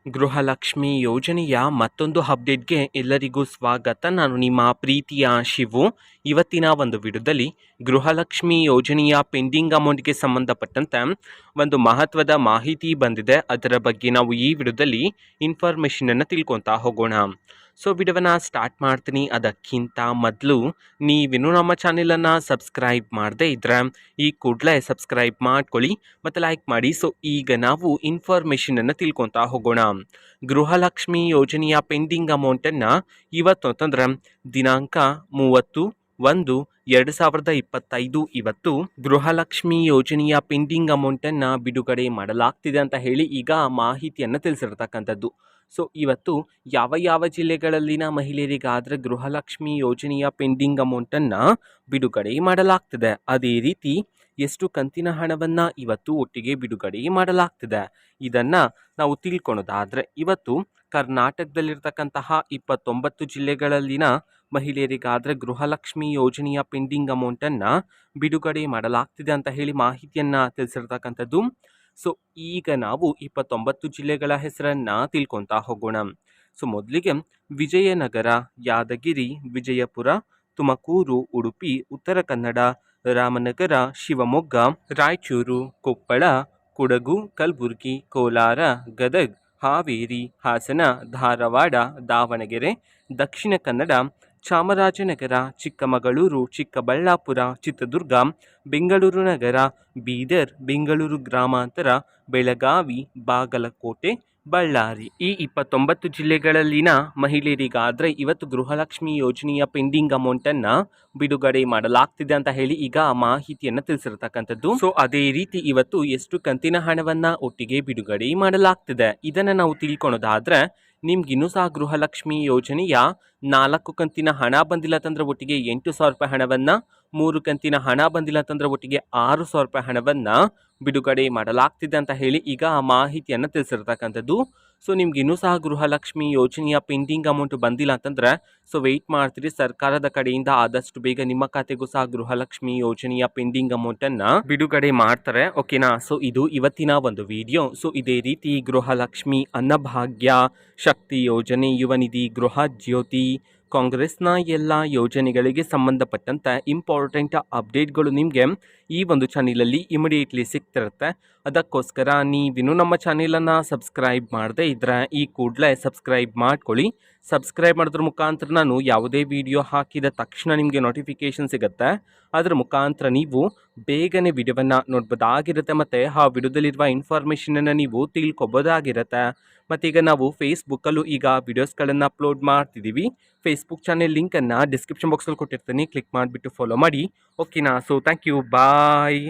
ಗೃಹಲಕ್ಷ್ಮಿ ಯೋಜನೆಯ ಮತ್ತೊಂದು ಅಪ್ಡೇಟ್ಗೆ ಎಲ್ಲರಿಗೂ ಸ್ವಾಗತ. ನಾನು ನಿಮ್ಮ ಪ್ರೀತಿಯ ಶಿವು. ಇವತ್ತಿನ ಒಂದು ವಿಡಿಯೋದಲ್ಲಿ ಗೃಹಲಕ್ಷ್ಮಿ ಯೋಜನೆಯ ಪೆಂಡಿಂಗ್ ಅಮೌಂಟ್ಗೆ ಸಂಬಂಧಪಟ್ಟಂತೆ ಒಂದು ಮಹತ್ವದ ಮಾಹಿತಿ ಬಂದಿದೆ. ಅದರ ಬಗ್ಗೆ ನಾವು ಈ ವಿಡಿಯೋದಲ್ಲಿ ಇನ್ಫಾರ್ಮೇಷನನ್ನು ತಿಳ್ಕೊತಾ ಹೋಗೋಣ. ಸೊ ವಿಡಿಯೋವನ್ನು ಸ್ಟಾರ್ಟ್ ಮಾಡ್ತೀನಿ. ಅದಕ್ಕಿಂತ ಮೊದಲು ನೀವಿನ್ನೂ ನಮ್ಮ ಚಾನೆಲನ್ನು ಸಬ್ಸ್ಕ್ರೈಬ್ ಮಾಡದೇ ಇದ್ದರೆ ಈ ಕೂಡಲೇ ಸಬ್ಸ್ಕ್ರೈಬ್ ಮಾಡ್ಕೊಳ್ಳಿ ಮತ್ತು ಲೈಕ್ ಮಾಡಿ. ಸೊ ಈಗ ನಾವು ಇನ್ಫಾರ್ಮೇಷನನ್ನು ತಿಳ್ಕೊತಾ ಹೋಗೋಣ. ಗೃಹಲಕ್ಷ್ಮಿ ಯೋಜನೆಯ ಪೆಂಡಿಂಗ್ ಅಮೌಂಟನ್ನು ಇವತ್ತು ಅಂತಂದ್ರೆ ದಿನಾಂಕ 30/1/2025 ಇವತ್ತು ಗೃಹಲಕ್ಷ್ಮಿ ಯೋಜನೆಯ ಪೆಂಡಿಂಗ್ ಅಮೌಂಟನ್ನು ಬಿಡುಗಡೆ ಮಾಡಲಾಗ್ತಿದೆ ಅಂತ ಹೇಳಿ ಈಗ ಮಾಹಿತಿಯನ್ನು ತಿಳಿಸಿರ್ತಕ್ಕಂಥದ್ದು. ಸೊ ಇವತ್ತು ಯಾವ ಜಿಲ್ಲೆಗಳಲ್ಲಿನ ಮಹಿಳೆಯರಿಗಾದರೆ ಗೃಹಲಕ್ಷ್ಮಿ ಯೋಜನೆಯ ಪೆಂಡಿಂಗ್ ಅಮೌಂಟನ್ನು ಬಿಡುಗಡೆ ಮಾಡಲಾಗ್ತಿದೆ, ಅದೇ ರೀತಿ ಎಷ್ಟು ಕಂತಿನ ಹಣವನ್ನು ಇವತ್ತು ಒಟ್ಟಿಗೆ ಬಿಡುಗಡೆ ಮಾಡಲಾಗ್ತಿದೆ ಇದನ್ನು ನಾವು ತಿಳ್ಕೊಳೋದಾದರೆ, ಇವತ್ತು ಕರ್ನಾಟಕದಲ್ಲಿರ್ತಕ್ಕಂತಹ 29 ಜಿಲ್ಲೆಗಳಲ್ಲಿನ ಮಹಿಳೆಯರಿಗಾದರೆ ಗೃಹಲಕ್ಷ್ಮಿ ಯೋಜನೆಯ ಪೆಂಡಿಂಗ್ ಅಮೌಂಟನ್ನು ಬಿಡುಗಡೆ ಮಾಡಲಾಗ್ತಿದೆ ಅಂತ ಹೇಳಿ ಮಾಹಿತಿಯನ್ನು ತಿಳಿಸಿರ್ತಕ್ಕಂಥದ್ದು. ಸೊ ಈಗ ನಾವು 29 ಜಿಲ್ಲೆಗಳ ಹೆಸರನ್ನು ತಿಳ್ಕೊತಾ ಹೋಗೋಣ. ಸೊ ಮೊದಲಿಗೆ ವಿಜಯನಗರ, ಯಾದಗಿರಿ, ವಿಜಯಪುರ, ತುಮಕೂರು, ಉಡುಪಿ, ಉತ್ತರ ಕನ್ನಡ, ರಾಮನಗರ, ಶಿವಮೊಗ್ಗ, ರಾಯಚೂರು, ಕೊಪ್ಪಳ, ಕೊಡಗು, ಕಲಬುರಗಿ, ಕೋಲಾರ, ಗದಗ್, ಹಾವೇರಿ, ಹಾಸನ, ಧಾರವಾಡ, ದಾವಣಗೆರೆ, ದಕ್ಷಿಣ ಕನ್ನಡ, ಚಾಮರಾಜನಗರ, ಚಿಕ್ಕಮಗಳೂರು, ಚಿಕ್ಕಬಳ್ಳಾಪುರ, ಚಿತ್ರದುರ್ಗ, ಬೆಂಗಳೂರು ನಗರ, ಬೀದರ್, ಬೆಂಗಳೂರು ಗ್ರಾಮಾಂತರ, ಬೆಳಗಾವಿ, ಬಾಗಲಕೋಟೆ, ಬಳ್ಳಾರಿ. ಈ 29 ಜಿಲ್ಲೆಗಳಲ್ಲಿನ ಮಹಿಳೆಯರಿಗಾದರೆ ಇವತ್ತು ಗೃಹಲಕ್ಷ್ಮಿ ಯೋಜನೆಯ ಪೆಂಡಿಂಗ್ ಅಮೌಂಟನ್ನು ಬಿಡುಗಡೆ ಮಾಡಲಾಗ್ತಿದೆ ಅಂತ ಹೇಳಿ ಈಗ ಮಾಹಿತಿಯನ್ನು ತಿಳಿಸಿರ್ತಕ್ಕಂಥದ್ದು. ಸೊ ಅದೇ ರೀತಿ ಇವತ್ತು ಎಷ್ಟು ಕಂತಿನ ಹಣವನ್ನು ಒಟ್ಟಿಗೆ ಬಿಡುಗಡೆ ಮಾಡಲಾಗ್ತಿದೆ ಇದನ್ನು ನಾವು ತಿಳ್ಕೊಳೋದಾದ್ರೆ, ನಿಮ್ಗಿನ್ನೂ ಸಹ ಗೃಹಲಕ್ಷ್ಮಿ ಯೋಜನೆಯ 4 ಕಂತಿನ ಹಣ ಬಂದಿಲ್ಲ ಅಂತಂದ್ರೆ ಒಟ್ಟಿಗೆ 8,000 ರೂಪಾಯಿ ಹಣವನ್ನು, 3 ಕಂತಿನ ಹಣ ಬಂದಿಲ್ಲ ಅಂತಂದ್ರೆ ಒಟ್ಟಿಗೆ 6,000 ರೂಪಾಯಿ ಹಣವನ್ನು ಬಿಡುಗಡೆ ಮಾಡಲಾಗ್ತಿದೆ ಅಂತ ಹೇಳಿ ಈಗ ಮಾಹಿತಿಯನ್ನು ತಿಳಿಸಿರ್ತಕ್ಕಂಥದ್ದು. ಸೊ ನಿಮ್ಗೆ ಇನ್ನೂ ಸಹ ಗೃಹಲಕ್ಷ್ಮಿ ಯೋಜನೆಯ ಪೆಂಡಿಂಗ್ ಅಮೌಂಟ್ ಬಂದಿಲ್ಲ ಅಂತಂದ್ರೆ ಸೊ ವೆಯ್ಟ್ ಮಾಡ್ತೀರಿ, ಸರ್ಕಾರದ ಕಡೆಯಿಂದ ಆದಷ್ಟು ಬೇಗ ನಿಮ್ಮ ಖಾತೆಗೂ ಸಹ ಗೃಹಲಕ್ಷ್ಮಿ ಯೋಜನೆಯ ಪೆಂಡಿಂಗ್ ಅಮೌಂಟನ್ನು ಬಿಡುಗಡೆ ಮಾಡ್ತಾರೆ, ಓಕೆನಾ. ಸೊ ಇದು ಇವತ್ತಿನ ಒಂದು ವಿಡಿಯೋ. ಸೊ ಇದೇ ರೀತಿ ಗೃಹಲಕ್ಷ್ಮಿ, ಅನ್ನಭಾಗ್ಯ, ಶಕ್ತಿ ಯೋಜನೆ, ಯುವ ನಿಧಿ, ಗೃಹ ಜ್ಯೋತಿ, ಕಾಂಗ್ರೆಸ್ನ ಎಲ್ಲ ಯೋಜನೆಗಳಿಗೆ ಸಂಬಂಧಪಟ್ಟಂತೆ ಇಂಪಾರ್ಟೆಂಟ್ ಅಪ್ಡೇಟ್ಗಳು ನಿಮಗೆ ಈ ಒಂದು ಚಾನಲಲ್ಲಿ ಇಮಿಡಿಯೇಟ್ಲಿ ಸಿಗ್ತಿರುತ್ತೆ. ಅದಕ್ಕೋಸ್ಕರ ನೀವಿನ್ನೂ ನಮ್ಮ ಚಾನಲನ್ನು ಸಬ್ಸ್ಕ್ರೈಬ್ ಮಾಡದೇ ಇದ್ದರೆ ಈ ಕೂಡಲೇ ಸಬ್ಸ್ಕ್ರೈಬ್ ಮಾಡ್ಕೊಳ್ಳಿ. ಸಬ್ಸ್ಕ್ರೈಬ್ ಮಾಡೋದ್ರ ಮುಖಾಂತರ ನಾನು ಯಾವುದೇ ವಿಡಿಯೋ ಹಾಕಿದ ತಕ್ಷಣ ನಿಮಗೆ ನೋಟಿಫಿಕೇಷನ್ ಸಿಗುತ್ತೆ. ಅದರ ಮುಖಾಂತರ ನೀವು ಬೇಗನೆ ವಿಡಿಯೋವನ್ನು ನೋಡ್ಬೋದಾಗಿರುತ್ತೆ ಮತ್ತು ಆ ವಿಡಿಯೋದಲ್ಲಿರುವ ಇನ್ಫಾರ್ಮೇಷನನ್ನು ನೀವು ತಿಳ್ಕೊಬೋದಾಗಿರುತ್ತೆ. ಮತ್ತೀಗ ನಾವು ಫೇಸ್ಬುಕ್ಕಲ್ಲೂ ಈಗ ವಿಡಿಯೋಸ್ಗಳನ್ನು ಅಪ್ಲೋಡ್ ಮಾಡ್ತಿದ್ದೀವಿ. ಫೇಸ್ಬುಕ್ ಚಾನೆಲ್ ಲಿಂಕನ್ನು ಡಿಸ್ಕ್ರಿಪ್ಷನ್ ಬಾಕ್ಸಲ್ಲಿ ಕೊಟ್ಟಿರ್ತೀನಿ, ಕ್ಲಿಕ್ ಮಾಡಿಬಿಟ್ಟು ಫಾಲೋ ಮಾಡಿ, ಓಕೆನಾ. So thank you, bye.